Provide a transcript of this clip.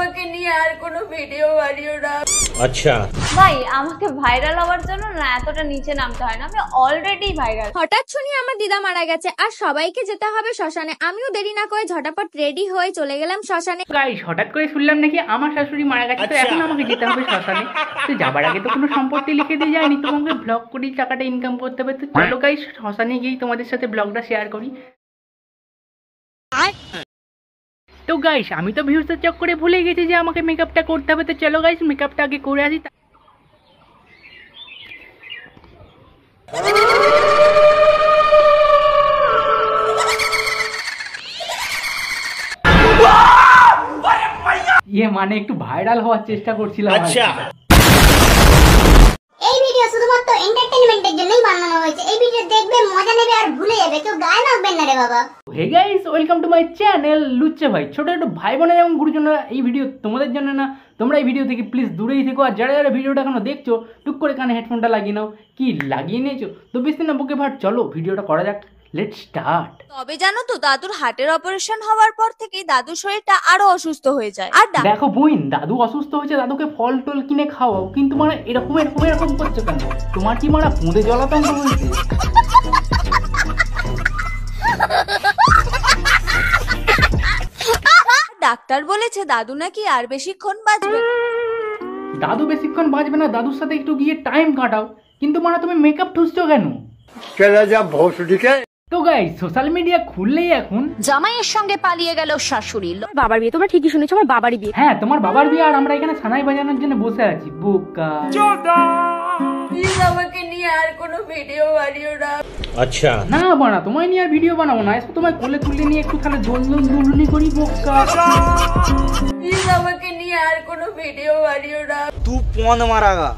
আমাকে নিয়ে আর কোনো ভিডিও বানিও না। আচ্ছা ভাই আমাকে ভাইরাল হওয়ার জন্য না এতটা নিচে নামতে হয় না, আমি অলরেডি ভাইরাল। হঠাৎ শুনি আমার দিদা মারা গেছে আর সবাইকে যেতে হবে শ্মশানে। আমিও দেরি না করে ঝটাপট রেডি হয়ে চলে গেলাম শ্মশানে। গাইস হঠাৎ করে শুনলাম নাকি আমার শাশুড়ি মারা গেছে, তো এখন আমাকে যেতে হবে শ্মশানে। তো যাবার আগে তো কোনো সম্পত্তি লিখে দিয়ে যায়নি, তোমাকে ব্লগ করি টাকাটা ইনকাম করতে হবে। তো চলো গাইস শ্মশানে গিয়ে তোমাদের সাথে ব্লগটা শেয়ার করি। তো গাইস আমি তো ভিউজের চক্করে ভুলে গেছি যে আমাকে মেকআপটা করতে হবে। তো চলো গাইস মেকআপটা আগে করে আসি। ইয়ে মানে একটু ভাইরাল হওয়ার চেষ্টা করছিলাম। আচ্ছা এই ভিডিও শুধুমাত্র এন্টারটেইনমেন্টের জন্যই বানানো হয়েছে। এই ভিডিও দেখবে, মজা নেবে আর ভুলে যাবে, কেউ গায়ে মাখবেন না রে বাবা। Hey guys welcome to my channel লুচ্চে ভাই। ছোট ছোট ভাই বোনেরা এবং গুরুজনরা, এই ভিডিও তোমাদের জন্য না, তোমরা এই ভিডিও থেকে প্লিজ দূরেই থেকো। আর যারা যারা ভিডিওটা এখনো দেখছো টুক করে কানে হেডফোনটা লাগিয়ে নাও। কি লাগিয়ে নিয়েছো? তো বেশি না বুকে ভাট, চলো ভিডিওটা করা যাক। Let's start. তবে জানো তো দাদুর হার্টের অপারেশন হওয়ার পর থেকেই দাদুর শরীরটা আরো অসুস্থ হয়ে যায়। আর দেখো বোন, দাদু অসুস্থ হয়েছে, দাদুকে ফল টল কিনে খাওয়াও, কিন্তু মানে এরকম এরকম এরকম করছো কেন? তোমার কি মারা পুঁদে জলাতঙ্ক হয়েছে? ডাক্তার বলেছে দাদু নাকি আর বেশিক্ষণ বাঁচবে। দাদু বেশিক্ষণ বাঁচবে না, দাদুর সাথে একটু গিয়ে টাইম কাটাও। কিন্তু মানে তুমি মেকআপ ঠুসছো কেন? তো গাইস সোশ্যাল মিডিয়া খুললেই এখন জামাইয়ের সঙ্গে পালিয়ে গেল শাশুড়ি। বাবার বিয়ে, তোমরা ঠিকই শুনেছো, আমার বাবারই বিয়ে। হ্যাঁ তোমার বাবার বিয়ে, আর আমরা এখানে সানাই বাজানোর জন্য বসে আছি। বোকা প্লিজ আমাকে নিয়ে আর কোনো ভিডিও বানিও না। আচ্ছা না বানা, তোমায় নিয়ে আর ভিডিও বানাবো না। এসে তোমায় কোলে তুলে নিয়ে একটু তাহলে দোল দুলুনি করি। বোকা প্লিজ আমাকে নিয়ে আর কোনো ভিডিও বানিও না। तू कौन मारागा?